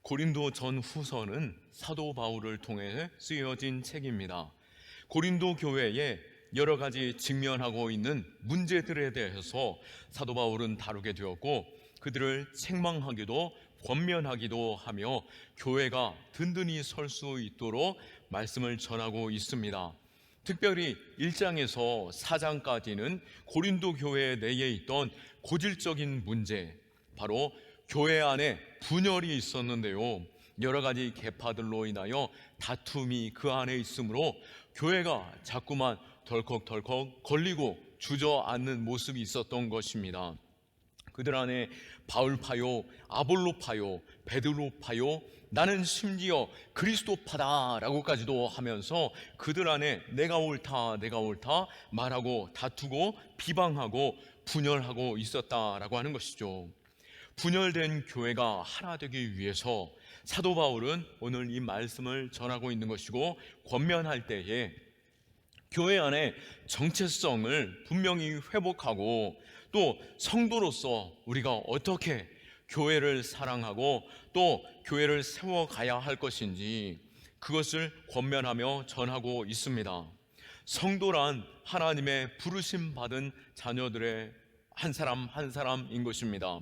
고린도 전후서는 사도 바울을 통해 쓰여진 책입니다. 고린도 교회에 여러 가지 직면하고 있는 문제들에 대해서 사도 바울은 다루게 되었고, 그들을 책망하기도 권면하기도 하며 교회가 든든히 설 수 있도록 말씀을 전하고 있습니다. 특별히 1장에서 4장까지는 고린도 교회 내에 있던 고질적인 문제, 바로 교회 안에 분열이 있었는데요, 여러 가지 계파들로 인하여 다툼이 그 안에 있으므로 교회가 자꾸만 덜컥덜컥 걸리고 주저앉는 모습이 있었던 것입니다. 그들 안에 바울파요, 아볼로파요, 베드로파요, 나는 심지어 그리스도파다라고까지도 하면서 그들 안에 내가 옳다 말하고 다투고 비방하고 분열하고 있었다라고 하는 것이죠. 분열된 교회가 하나 되기 위해서 사도 바울은 오늘 이 말씀을 전하고 있는 것이고, 권면할 때에 교회 안에 정체성을 분명히 회복하고, 또 성도로서 우리가 어떻게 교회를 사랑하고 또 교회를 세워가야 할 것인지, 그것을 권면하며 전하고 있습니다. 성도란 하나님의 부르심 받은 자녀들의 한 사람 한 사람인 것입니다.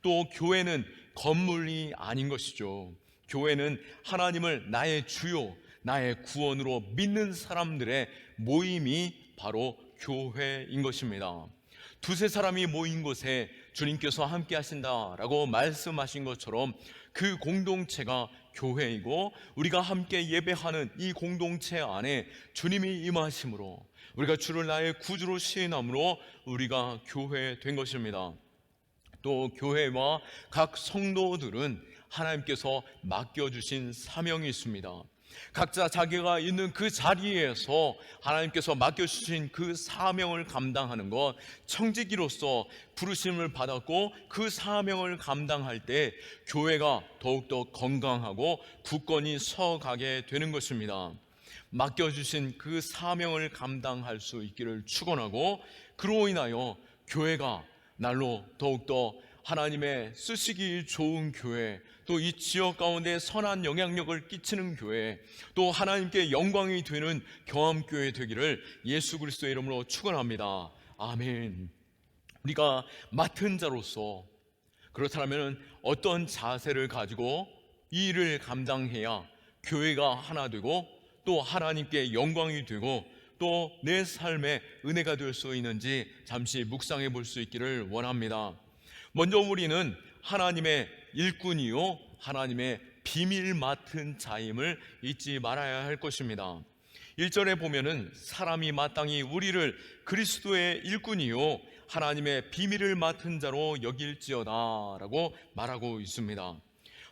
또 교회는 건물이 아닌 것이죠. 교회는 하나님을 나의 주요, 나의 구원으로 믿는 사람들의 모임이 바로 교회인 것입니다. 두세 사람이 모인 곳에 주님께서 함께 하신다라고 말씀하신 것처럼 그 공동체가 교회이고, 우리가 함께 예배하는 이 공동체 안에 주님이 임하심으로 우리가 주를 나의 구주로 시인함으로 우리가 교회된 것입니다. 또 교회와 각 성도들은 하나님께서 맡겨주신 사명이 있습니다. 각자 자기가 있는 그 자리에서 하나님께서 맡겨주신 그 사명을 감당하는 것, 청지기로서 부르심을 받았고 그 사명을 감당할 때 교회가 더욱더 건강하고 굳건히 서가게 되는 것입니다. 맡겨주신 그 사명을 감당할 수 있기를 축원하고, 그로 인하여 교회가 날로 더욱더 하나님의 쓰시기 좋은 교회, 또 이 지역 가운데 선한 영향력을 끼치는 교회, 또 하나님께 영광이 되는 경험교회 되기를 예수 그리스도의 이름으로 축원합니다. 아멘. 우리가 맡은 자로서 그렇다면 어떤 자세를 가지고 이 일을 감당해야 교회가 하나 되고 또 하나님께 영광이 되고 또 내 삶에 은혜가 될 수 있는지 잠시 묵상해 볼 수 있기를 원합니다. 먼저 우리는 하나님의 일꾼이요 하나님의 비밀 맡은 자임을 잊지 말아야 할 것입니다. 1절에 보면은 사람이 마땅히 우리를 그리스도의 일꾼이요 하나님의 비밀을 맡은 자로 여길지어다 라고 말하고 있습니다.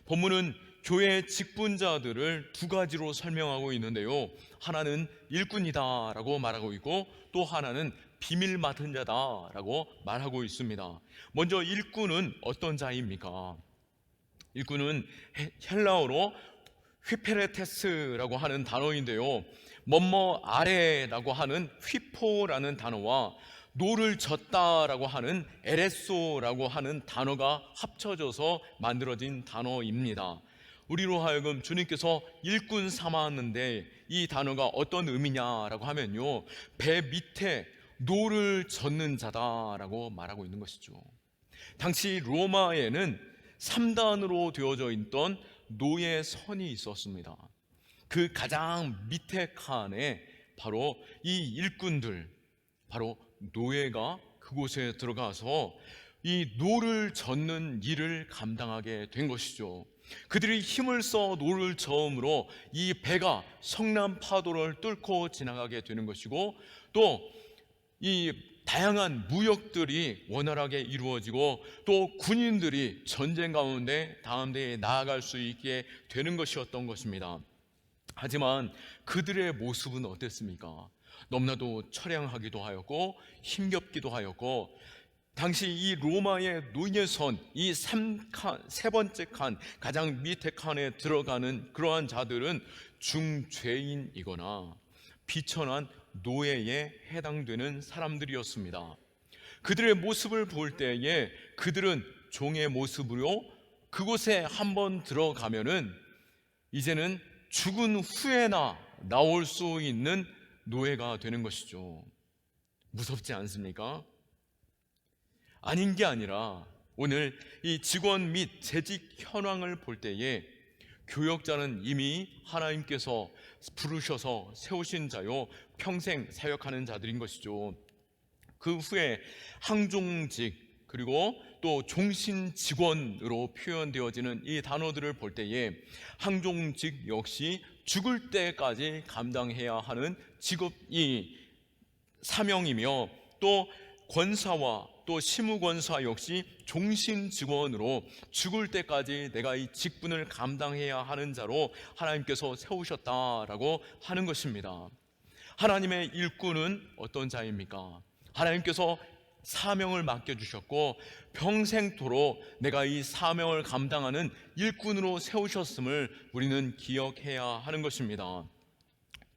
본문은 교회 직분자들을 두 가지로 설명하고 있는데요, 하나는 일꾼이다 라고 말하고 있고 또 하나는 비밀 맡은 자다 라고 말하고 있습니다. 먼저 일꾼은 어떤 자입니까? 일꾼은 헬라어로 휘페레테스라고 하는 단어인데요, 뭐뭐 아래라고 하는 휘포라는 단어와 노를 젓다라고 하는 에레소라고 하는 단어가 합쳐져서 만들어진 단어입니다. 우리로 하여금 주님께서 일꾼 삼았는데 이 단어가 어떤 의미냐라고 하면요, 배 밑에 노를 젓는 자다라고 말하고 있는 것이죠. 당시 로마에는 3단으로 되어져 있던 노예 선이 있었습니다. 그 가장 밑에 칸에 바로 이 일꾼들, 바로 노예가 그곳에 들어가서 이 노를 젓는 일을 감당하게 된 것이죠. 그들이 힘을 써 노를 저음으로 이 배가 성난 파도를 뚫고 지나가게 되는 것이고, 또 이 다양한 무역들이 원활하게 이루어지고 또 군인들이 전쟁 가운데 다음 대에 나아갈 수 있게 되는 것이었던 것입니다. 하지만 그들의 모습은 어땠습니까? 너무나도 처량하기도 하였고 힘겹기도 하였고, 당시 이 로마의 노예선 이 세 번째 칸, 가장 밑에 칸에 들어가는 그러한 자들은 중죄인이거나 비천한 노예에 해당되는 사람들이었습니다. 그들의 모습을 볼 때에 그들은 종의 모습으로 그곳에 한번 들어가면은 이제는 죽은 후에나 나올 수 있는 노예가 되는 것이죠. 무섭지 않습니까? 아닌 게 아니라 오늘 이 직원 및 재직 현황을 볼 때에 교역자는 이미 하나님께서 부르셔서 세우신 자요, 평생 사역하는 자들인 것이죠. 그 후에 항종직 그리고 또 종신 직원으로 표현되어지는 이 단어들을 볼 때에 항종직 역시 죽을 때까지 감당해야 하는 직업이 사명이며, 또 권사와 또 시무권사 역시 종신 직원으로 죽을 때까지 내가 이 직분을 감당해야 하는 자로 하나님께서 세우셨다라고 하는 것입니다. 하나님의 일꾼은 어떤 자입니까? 하나님께서 사명을 맡겨주셨고 평생토록 내가 이 사명을 감당하는 일꾼으로 세우셨음을 우리는 기억해야 하는 것입니다.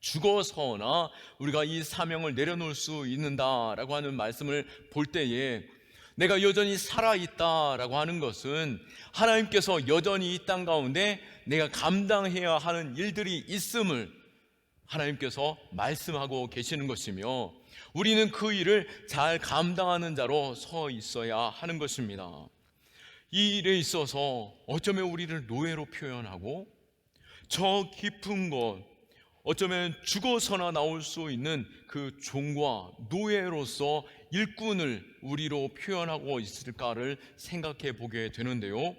죽어서나 우리가 이 사명을 내려놓을 수 있는다라고 하는 말씀을 볼 때에 내가 여전히 살아있다라고 하는 것은 하나님께서 여전히 이 땅 가운데 내가 감당해야 하는 일들이 있음을 하나님께서 말씀하고 계시는 것이며, 우리는 그 일을 잘 감당하는 자로 서 있어야 하는 것입니다. 이 일에 있어서 어쩌면 우리를 노예로 표현하고 저 깊은 곳, 어쩌면 죽어서나 나올 수 있는 그 종과 노예로서 일꾼을 우리로 표현하고 있을까를 생각해 보게 되는데요,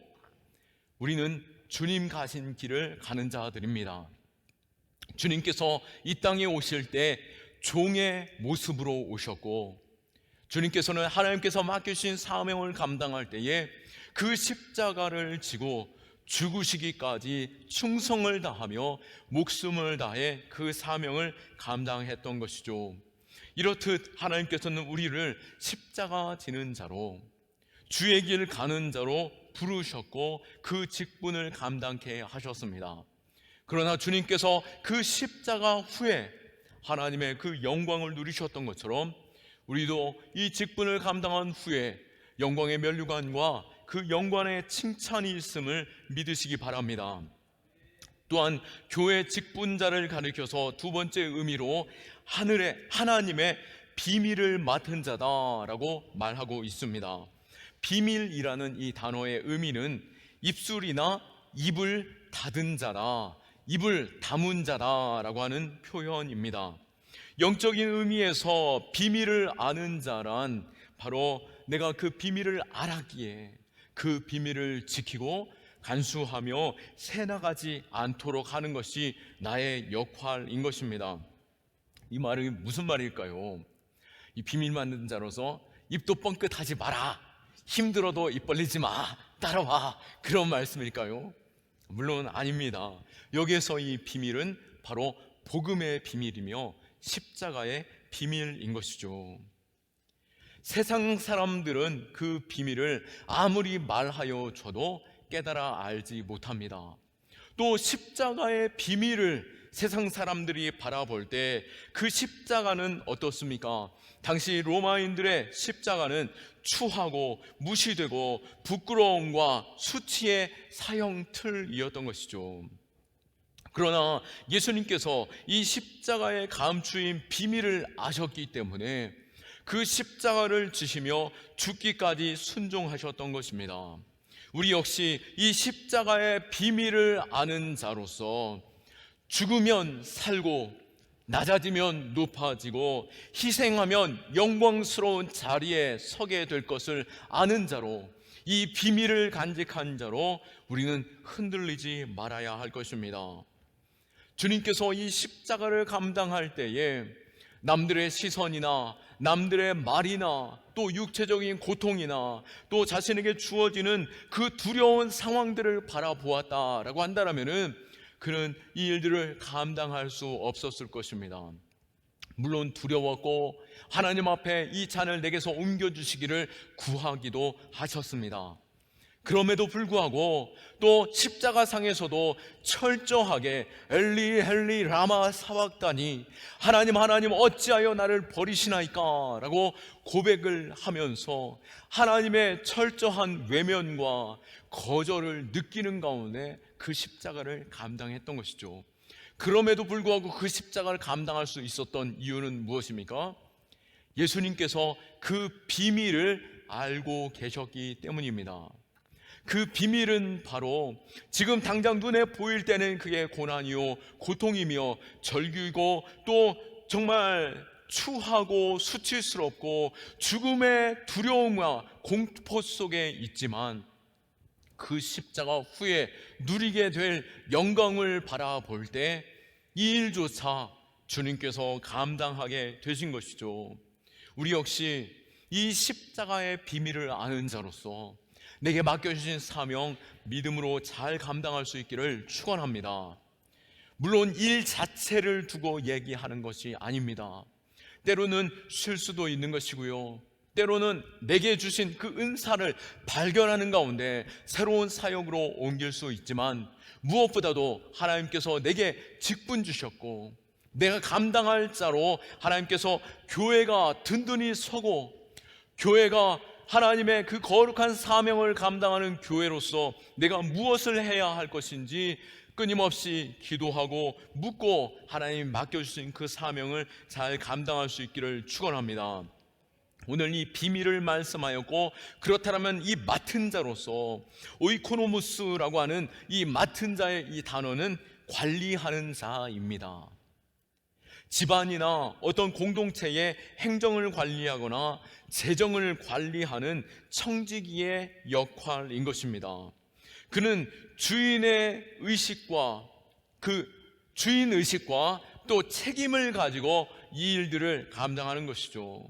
우리는 주님 가신 길을 가는 자들입니다. 주님께서 이 땅에 오실 때 종의 모습으로 오셨고, 주님께서는 하나님께서 맡기신 사명을 감당할 때에 그 십자가를 지고 죽으시기까지 충성을 다하며 목숨을 다해 그 사명을 감당했던 것이죠. 이렇듯 하나님께서는 우리를 십자가 지는 자로, 주의 길 가는 자로 부르셨고 그 직분을 감당케 하셨습니다. 그러나 주님께서 그 십자가 후에 하나님의 그 영광을 누리셨던 것처럼 우리도 이 직분을 감당한 후에 영광의 면류관과 그 영광의 칭찬이 있음을 믿으시기 바랍니다. 또한 교회 직분자를 가리켜서 두 번째 의미로 하늘의 하나님의 비밀을 맡은 자다라고 말하고 있습니다. 비밀이라는 이 단어의 의미는 입술이나 입을 닫은 자다, 입을 다문 자다라고 하는 표현입니다. 영적인 의미에서 비밀을 아는 자란 바로 내가 그 비밀을 알았기에 그 비밀을 지키고 간수하며 새나가지 않도록 하는 것이 나의 역할인 것입니다. 이 말이 무슨 말일까요? 이 비밀 만든 자로서 입도 뻥끗하지 마라, 힘들어도 입 벌리지 마, 따라와, 그런 말씀일까요? 물론 아닙니다. 여기에서 이 비밀은 바로 복음의 비밀이며 십자가의 비밀인 것이죠. 세상 사람들은 그 비밀을 아무리 말하여 줘도 깨달아 알지 못합니다. 또 십자가의 비밀을 세상 사람들이 바라볼 때 그 십자가는 어떻습니까? 당시 로마인들의 십자가는 추하고 무시되고 부끄러움과 수치의 사형틀이었던 것이죠. 그러나 예수님께서 이 십자가의 감추인 비밀을 아셨기 때문에 그 십자가를 지시며 죽기까지 순종하셨던 것입니다. 우리 역시 이 십자가의 비밀을 아는 자로서 죽으면 살고 낮아지면 높아지고 희생하면 영광스러운 자리에 서게 될 것을 아는 자로, 이 비밀을 간직한 자로 우리는 흔들리지 말아야 할 것입니다. 주님께서 이 십자가를 감당할 때에 남들의 시선이나 남들의 말이나 또 육체적인 고통이나 또 자신에게 주어지는 그 두려운 상황들을 바라보았다라고 한다면은 그는 이 일들을 감당할 수 없었을 것입니다. 물론 두려웠고 하나님 앞에 이 잔을 내게서 옮겨주시기를 구하기도 하셨습니다. 그럼에도 불구하고 또 십자가상에서도 철저하게 엘리 엘리 라마 사박다니, 하나님 하나님 어찌하여 나를 버리시나이까 라고 고백을 하면서 하나님의 철저한 외면과 거절을 느끼는 가운데 그 십자가를 감당했던 것이죠. 그럼에도 불구하고 그 십자가를 감당할 수 있었던 이유는 무엇입니까? 예수님께서 그 비밀을 알고 계셨기 때문입니다. 그 비밀은 바로 지금 당장 눈에 보일 때는 그게 고난이요 고통이며 절규이고 또 정말 추하고 수치스럽고 죽음의 두려움과 공포 속에 있지만, 그 십자가 후에 누리게 될 영광을 바라볼 때 이 일조차 주님께서 감당하게 되신 것이죠. 우리 역시 이 십자가의 비밀을 아는 자로서 내게 맡겨주신 사명 믿음으로 잘 감당할 수 있기를 축원합니다. 물론 일 자체를 두고 얘기하는 것이 아닙니다. 때로는 쉴 수도 있는 것이고요, 때로는 내게 주신 그 은사를 발견하는 가운데 새로운 사역으로 옮길 수 있지만, 무엇보다도 하나님께서 내게 직분 주셨고 내가 감당할 자로 하나님께서 교회가 든든히 서고, 교회가 하나님의 그 거룩한 사명을 감당하는 교회로서 내가 무엇을 해야 할 것인지 끊임없이 기도하고 묻고 하나님 맡겨주신 그 사명을 잘 감당할 수 있기를 축원합니다. 오늘 이 비밀을 말씀하였고, 그렇다면 이 맡은 자로서 오이코노무스라고 하는 이 맡은 자의 이 단어는 관리하는 자입니다. 집안이나 어떤 공동체의 행정을 관리하거나 재정을 관리하는 청지기의 역할인 것입니다. 그는 주인의 의식과 주인 의식과 또 책임을 가지고 이 일들을 감당하는 것이죠.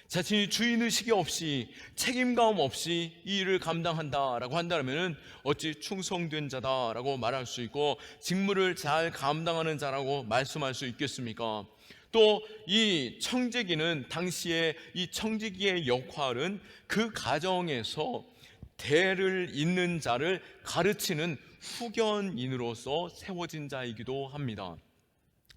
자신이 주인의식이 없이 책임감 없이 이 일을 감당한다라고 한다면 어찌 충성된 자다라고 말할 수 있고 직무를 잘 감당하는 자라고 말씀할 수 있겠습니까? 또 이 청지기는 당시에 이 청지기의 역할은 그 가정에서 대를 잇는 자를 가르치는 후견인으로서 세워진 자이기도 합니다.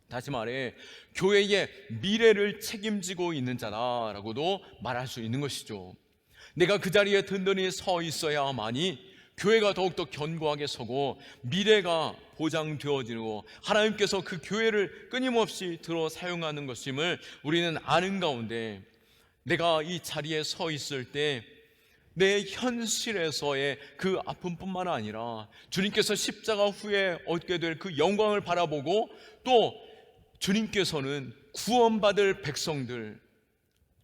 다시 말해 교회의 미래를 책임지고 있는 자다라고도 말할 수 있는 것이죠. 내가 그 자리에 든든히 서 있어야만이 교회가 더욱더 견고하게 서고 미래가 보장되어지고 하나님께서 그 교회를 끊임없이 들어 사용하는 것임을 우리는 아는 가운데, 내가 이 자리에 서 있을 때 내 현실에서의 그 아픔뿐만 아니라 주님께서 십자가 후에 얻게 될 그 영광을 바라보고, 또 주님께서는 구원받을 백성들,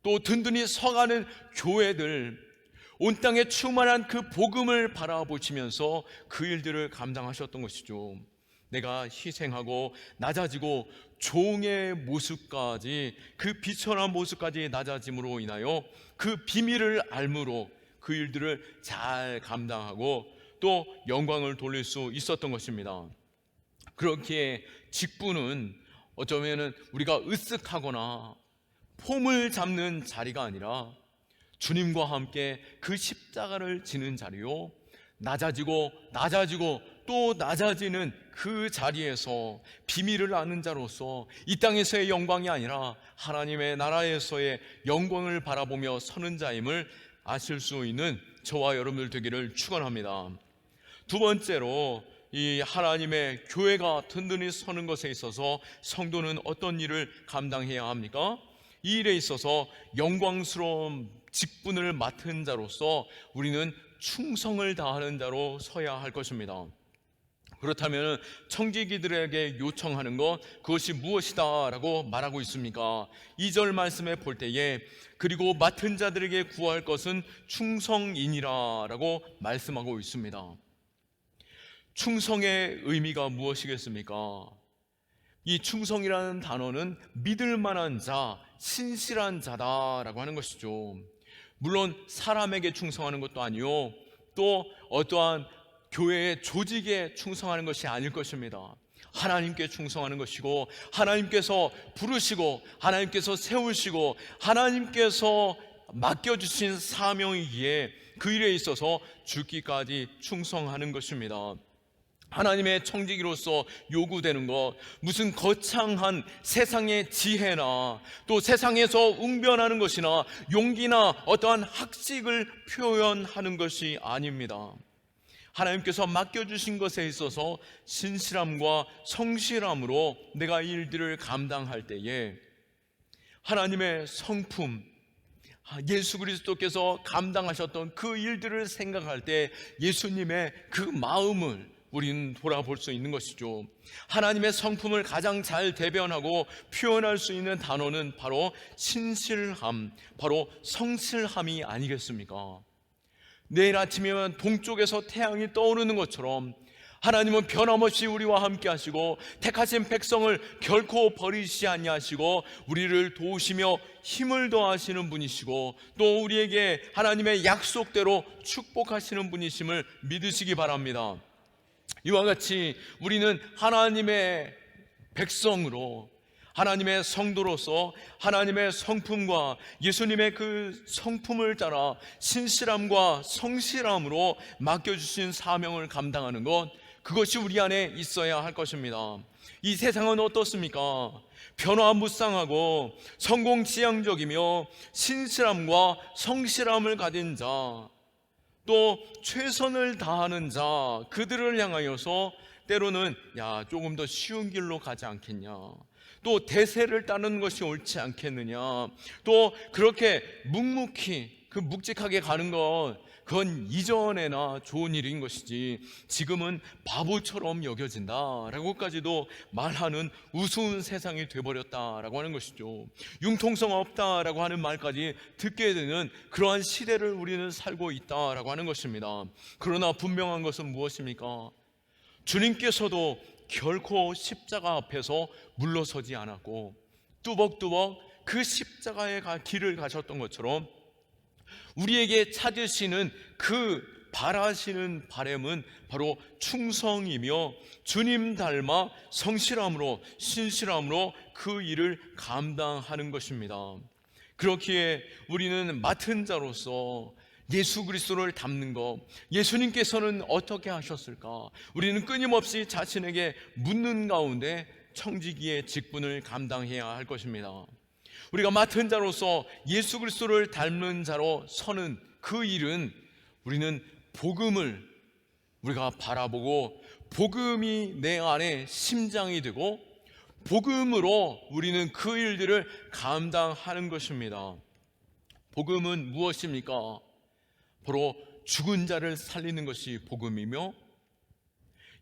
또 든든히 서가는 교회들, 온 땅에 충만한 그 복음을 바라보시면서 그 일들을 감당하셨던 것이죠. 내가 희생하고 낮아지고 종의 모습까지, 그 비천한 모습까지 낮아짐으로 인하여 그 비밀을 알므로 그 일들을 잘 감당하고 또 영광을 돌릴 수 있었던 것입니다. 그렇기에 직분은 어쩌면 우리가 으쓱하거나 폼을 잡는 자리가 아니라 주님과 함께 그 십자가를 지는 자리요, 낮아지고 또 낮아지는 그 자리에서 비밀을 아는 자로서 이 땅에서의 영광이 아니라 하나님의 나라에서의 영광을 바라보며 서는 자임을 아실 수 있는 저와 여러분들 되기를 축원합니다. 두 번째로, 이 하나님의 교회가 든든히 서는 것에 있어서 성도는 어떤 일을 감당해야 합니까? 이 일에 있어서 영광스러운 직분을 맡은 자로서 우리는 충성을 다하는 자로 서야 할 것입니다. 그렇다면 청지기들에게 요청하는 것, 그것이 무엇이다 라고 말하고 있습니까? 2절 말씀에 볼 때에 그리고 맡은 자들에게 구할 것은 충성이니라 라고 말씀하고 있습니다. 충성의 의미가 무엇이겠습니까? 이 충성이라는 단어는 믿을 만한 자, 신실한 자다라고 하는 것이죠. 물론 사람에게 충성하는 것도 아니요, 또 어떠한 교회의 조직에 충성하는 것이 아닐 것입니다. 하나님께 충성하는 것이고, 하나님께서 부르시고 하나님께서 세우시고 하나님께서 맡겨주신 사명이기에 그 일에 있어서 죽기까지 충성하는 것입니다. 하나님의 청지기로서 요구되는 것, 무슨 거창한 세상의 지혜나 또 세상에서 웅변하는 것이나 용기나 어떠한 학식을 표현하는 것이 아닙니다. 하나님께서 맡겨주신 것에 있어서 신실함과 성실함으로 내가 이 일들을 감당할 때에 하나님의 성품, 예수 그리스도께서 감당하셨던 그 일들을 생각할 때 예수님의 그 마음을 우리는 돌아볼 수 있는 것이죠. 하나님의 성품을 가장 잘 대변하고 표현할 수 있는 단어는 바로 신실함, 바로 성실함이 아니겠습니까? 내일 아침이면 동쪽에서 태양이 떠오르는 것처럼 하나님은 변함없이 우리와 함께 하시고 택하신 백성을 결코 버리시지 아니하시고 우리를 도우시며 힘을 더하시는 분이시고 또 우리에게 하나님의 약속대로 축복하시는 분이심을 믿으시기 바랍니다. 이와 같이 우리는 하나님의 백성으로, 하나님의 성도로서 하나님의 성품과 예수님의 그 성품을 따라 신실함과 성실함으로 맡겨주신 사명을 감당하는 것, 그것이 우리 안에 있어야 할 것입니다. 이 세상은 어떻습니까? 변화무쌍하고 성공지향적이며 신실함과 성실함을 가진 자, 또 최선을 다하는 자, 그들을 향하여서 때로는 조금 더 쉬운 길로 가지 않겠냐, 또 대세를 따르는 것이 옳지 않겠느냐, 또 그렇게 묵묵히 묵직하게 가는 것, 그건 이전에나 좋은 일인 것이지 지금은 바보처럼 여겨진다라고까지도 말하는 우스운 세상이 되어버렸다라고 하는 것이죠. 융통성 없다라고 하는 말까지 듣게 되는 그러한 시대를 우리는 살고 있다라고 하는 것입니다. 그러나 분명한 것은 무엇입니까? 주님께서도 결코 십자가 앞에서 물러서지 않았고 뚜벅뚜벅 그 십자가의 길을 가셨던 것처럼 우리에게 찾으시는 그 바라시는 바람은 바로 충성이며 주님 닮아 성실함으로 신실함으로 그 일을 감당하는 것입니다. 그렇기에 우리는 맡은 자로서 예수 그리스도를 닮는 것, 예수님께서는 어떻게 하셨을까? 우리는 끊임없이 자신에게 묻는 가운데 청지기의 직분을 감당해야 할 것입니다. 우리가 맡은 자로서 예수 그리스도를 닮는 자로 서는 그 일은 우리는 복음을 우리가 바라보고 복음이 내 안에 심장이 되고 복음으로 우리는 그 일들을 감당하는 것입니다. 복음은 무엇입니까? 바로 죽은 자를 살리는 것이 복음이며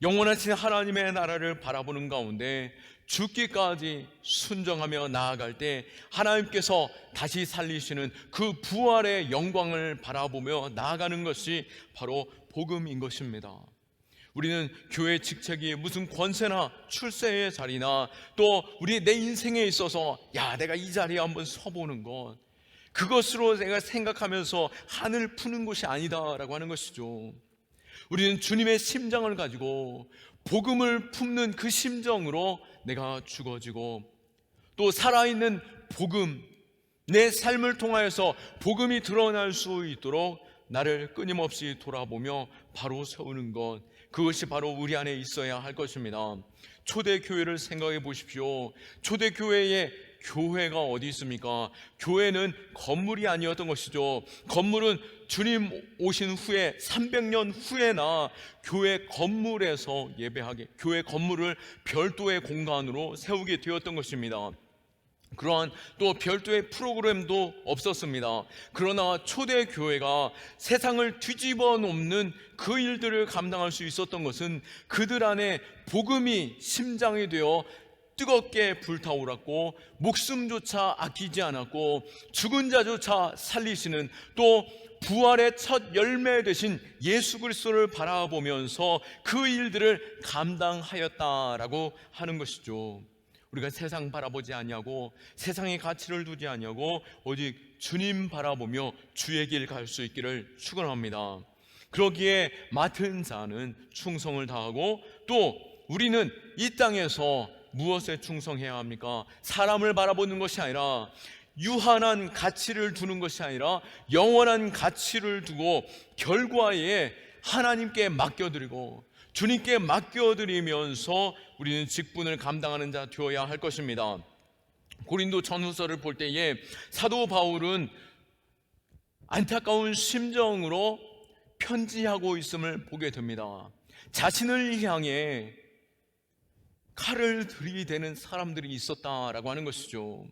영원하신 하나님의 나라를 바라보는 가운데 죽기까지 순종하며 나아갈 때 하나님께서 다시 살리시는 그 부활의 영광을 바라보며 나아가는 것이 바로 복음인 것입니다. 우리는 교회 직책이 무슨 권세나 출세의 자리나 또 우리 내 인생에 있어서 내가 이 자리에 한번 서보는 것, 그것으로 내가 생각하면서 한을 푸는 것이 아니다라고 하는 것이죠. 우리는 주님의 심장을 가지고 복음을 품는 그 심정으로 내가 죽어지고 또 살아있는 복음, 내 삶을 통하여서 복음이 드러날 수 있도록 나를 끊임없이 돌아보며 바로 세우는 것, 그것이 바로 우리 안에 있어야 할 것입니다. 초대교회를 생각해 보십시오. 초대교회에 교회가 어디 있습니까? 교회는 건물이 아니었던 것이죠. 건물은 주님 오신 후에 300년 후에나 교회 건물에서 예배하게, 교회 건물을 별도의 공간으로 세우게 되었던 것입니다. 그러한 또 별도의 프로그램도 없었습니다. 그러나 초대교회가 세상을 뒤집어 놓는 그 일들을 감당할 수 있었던 것은 그들 안에 복음이 심장이 되어 뜨겁게 불타오랐고 목숨조차 아끼지 않았고 죽은 자조차 살리시는 또 부활의 첫 열매 되신 예수 그리스도를 바라보면서 그 일들을 감당하였다라고 하는 것이죠. 우리가 세상 바라보지 아니하고 세상의 가치를 두지 아니하고 오직 주님 바라보며 주의 길 갈 수 있기를 축원합니다. 그러기에 맡은 자는 충성을 다하고 또 우리는 이 땅에서 무엇에 충성해야 합니까? 사람을 바라보는 것이 아니라 유한한 가치를 두는 것이 아니라 영원한 가치를 두고 결과에 하나님께 맡겨드리고 주님께 맡겨드리면서 우리는 직분을 감당하는 자 되어야 할 것입니다. 고린도 전후서를 볼 때에 사도 바울은 안타까운 심정으로 편지하고 있음을 보게 됩니다. 자신을 향해 칼을 들이대는 사람들이 있었다라고 하는 것이죠.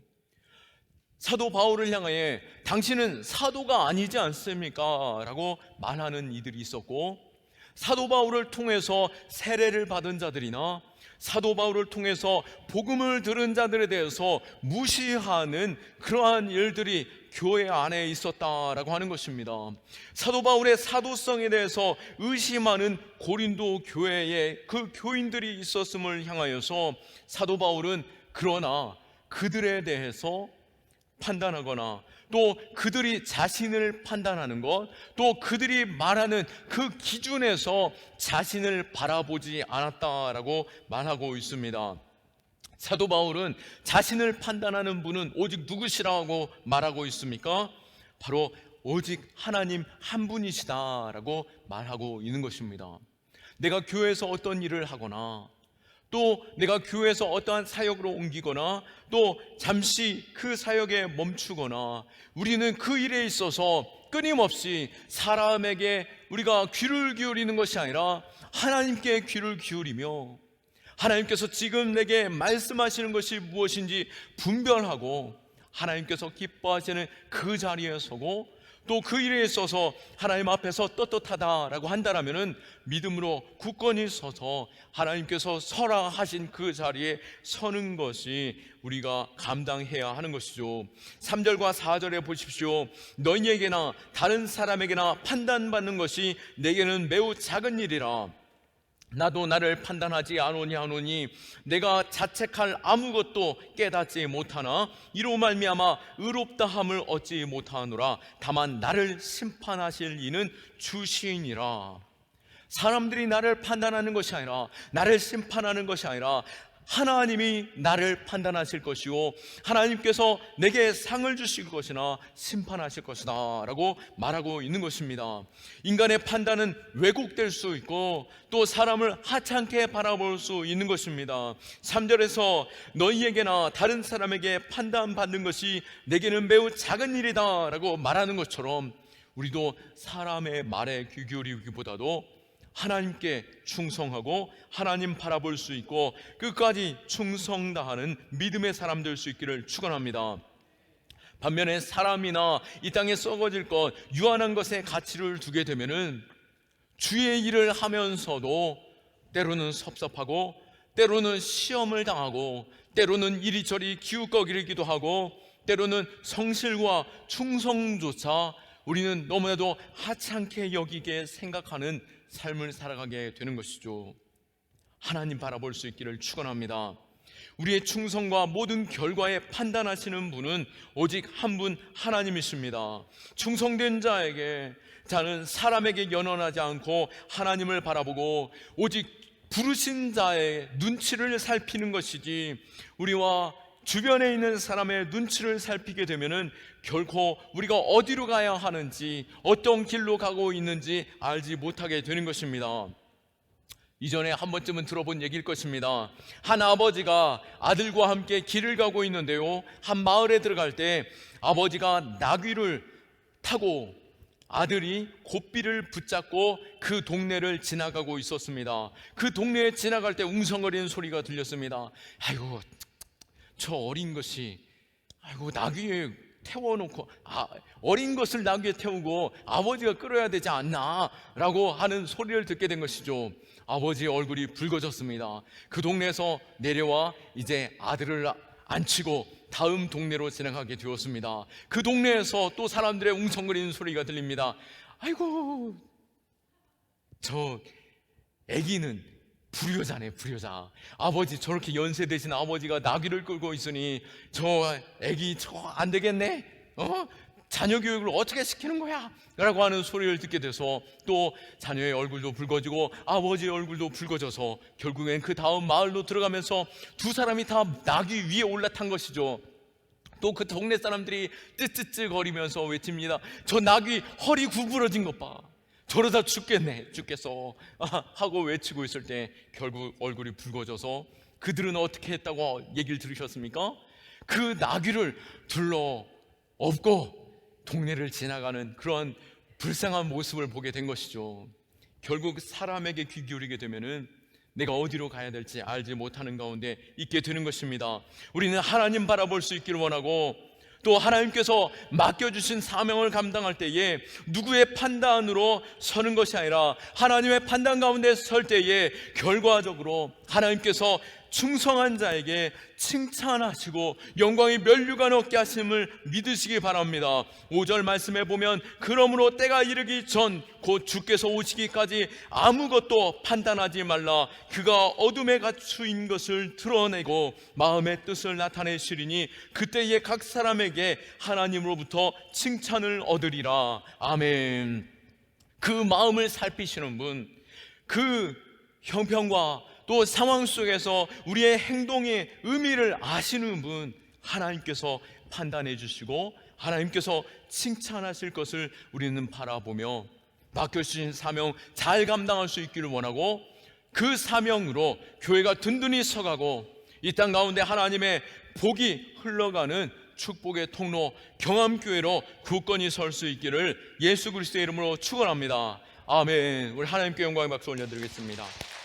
사도 바울을 향하여 당신은 사도가 아니지 않습니까? 라고 말하는 이들이 있었고, 사도 바울을 통해서 세례를 받은 자들이나 사도 바울을 통해서 복음을 들은 자들에 대해서 무시하는 그러한 일들이 교회 안에 있었다라고 하는 것입니다. 사도 바울의 사도성에 대해서 의심하는 고린도 교회에 그 교인들이 있었음을 향하여서 사도 바울은 그러나 그들에 대해서 판단하거나 또 그들이 자신을 판단하는 것, 또 그들이 말하는 그 기준에서 자신을 바라보지 않았다라고 말하고 있습니다. 사도 바울은 자신을 판단하는 분은 오직 누구시라고 말하고 있습니까? 바로 오직 하나님 한 분이시다라고 말하고 있는 것입니다. 내가 교회에서 어떤 일을 하거나 또 내가 교회에서 어떠한 사역으로 옮기거나 또 잠시 그 사역에 멈추거나 우리는 그 일에 있어서 끊임없이 사람에게 우리가 귀를 기울이는 것이 아니라 하나님께 귀를 기울이며 하나님께서 지금 내게 말씀하시는 것이 무엇인지 분별하고 하나님께서 기뻐하시는 그 자리에 서고 또 그 일에 있어서 하나님 앞에서 떳떳하다라고 한다라면은 믿음으로 굳건히 서서 하나님께서 서라 하신 그 자리에 서는 것이 우리가 감당해야 하는 것이죠. 3절과 4절에 보십시오. 너희에게나 다른 사람에게나 판단받는 것이 내게는 매우 작은 일이라. 나도 나를 판단하지 아노니 내가 자책할 아무것도 깨닫지 못하나 이로 말미암아 의롭다함을 얻지 못하노라. 다만 나를 심판하실 이는 주시니라. 사람들이 나를 판단하는 것이 아니라 나를 심판하는 것이 아니라 하나님이 나를 판단하실 것이요 하나님께서 내게 상을 주실 것이나 심판하실 것이다 라고 말하고 있는 것입니다. 인간의 판단은 왜곡될 수 있고 또 사람을 하찮게 바라볼 수 있는 것입니다. 3절에서 너희에게나 다른 사람에게 판단받는 것이 내게는 매우 작은 일이다 라고 말하는 것처럼 우리도 사람의 말에 귀 기울이기보다도 하나님께 충성하고 하나님 바라볼 수 있고 끝까지 충성 다하는 믿음의 사람 될 수 있기를 축원합니다. 반면에 사람이나 이 땅에 썩어질 것, 유한한 것에 가치를 두게 되면은 주의 일을 하면서도 때로는 섭섭하고 때로는 시험을 당하고 때로는 이리저리 기웃거리기도 하고 때로는 성실과 충성조차 우리는 너무나도 하찮게 여기게 생각하는 삶을 살아가게 되는 것이죠. 하나님 바라볼 수 있기를 축원합니다. 우리의 충성과 모든 결과에 판단하시는 분은 오직 한 분 하나님이십니다. 충성된 자는 사람에게 연연하지 않고 하나님을 바라보고 오직 부르신 자의 눈치를 살피는 것이지 우리와 주변에 있는 사람의 눈치를 살피게 되면은 결코 우리가 어디로 가야 하는지 어떤 길로 가고 있는지 알지 못하게 되는 것입니다. 이전에 한 번쯤은 들어본 얘기일 것입니다. 한 아버지가 아들과 함께 길을 가고 있는데요, 한 마을에 들어갈 때 아버지가 나귀를 타고 아들이 고삐를 붙잡고 그 동네를 지나가고 있었습니다. 그 동네에 지나갈 때 웅성거리는 소리가 들렸습니다. 아이고 저 어린 것이 나귀에 태워놓고 어린 것을 나귀에 태우고 아버지가 끌어야 되지 않나 라고 하는 소리를 듣게 된 것이죠. 아버지의 얼굴이 붉어졌습니다. 그 동네에서 내려와 이제 아들을 안치고 다음 동네로 지나가게 되었습니다. 그 동네에서 또 사람들의 웅성거리는 소리가 들립니다. 아이고 저 아기는 불효자네, 불효자. 아버지 저렇게 연세 되신 아버지가 나귀를 끌고 있으니 저 애기 저거 안 되겠네. 자녀 교육을 어떻게 시키는 거야? 라고 하는 소리를 듣게 돼서 또 자녀의 얼굴도 붉어지고 아버지의 얼굴도 붉어져서 결국엔 그 다음 마을로 들어가면서 두 사람이 다 나귀 위에 올라탄 것이죠. 또 그 동네 사람들이 쯔쯔쯔 거리면서 외칩니다. 저 낙이 허리 구부러진 것 봐. 저러다 죽겠어 하고 외치고 있을 때 결국 얼굴이 붉어져서 그들은 어떻게 했다고 얘기를 들으셨습니까? 그 나귀를 둘러 엎고 동네를 지나가는 그런 불쌍한 모습을 보게 된 것이죠. 결국 사람에게 귀 기울이게 되면은 내가 어디로 가야 될지 알지 못하는 가운데 있게 되는 것입니다. 우리는 하나님 바라볼 수 있기를 원하고, 또 하나님께서 맡겨주신 사명을 감당할 때에 누구의 판단으로 서는 것이 아니라 하나님의 판단 가운데 설 때에 결과적으로 하나님께서 충성한 자에게 칭찬하시고 영광이 면류관 얻게 하심을 믿으시기 바랍니다. 5절 말씀에 보면 그러므로 때가 이르기 전 곧 주께서 오시기까지 아무것도 판단하지 말라. 그가 어둠에 갇힌 것을 드러내고 마음의 뜻을 나타내시리니 그때에 각 사람에게 하나님으로부터 칭찬을 얻으리라. 아멘. 그 마음을 살피시는 분, 그 형편과 또 상황 속에서 우리의 행동의 의미를 아시는 분, 하나님께서 판단해 주시고 하나님께서 칭찬하실 것을 우리는 바라보며 맡겨주신 사명 잘 감당할 수 있기를 원하고, 그 사명으로 교회가 든든히 서가고 이 땅 가운데 하나님의 복이 흘러가는 축복의 통로 경암교회로 굳건히 설 수 있기를 예수 그리스도의 이름으로 축원합니다. 아멘. 우리 하나님께 영광의 박수 올려드리겠습니다.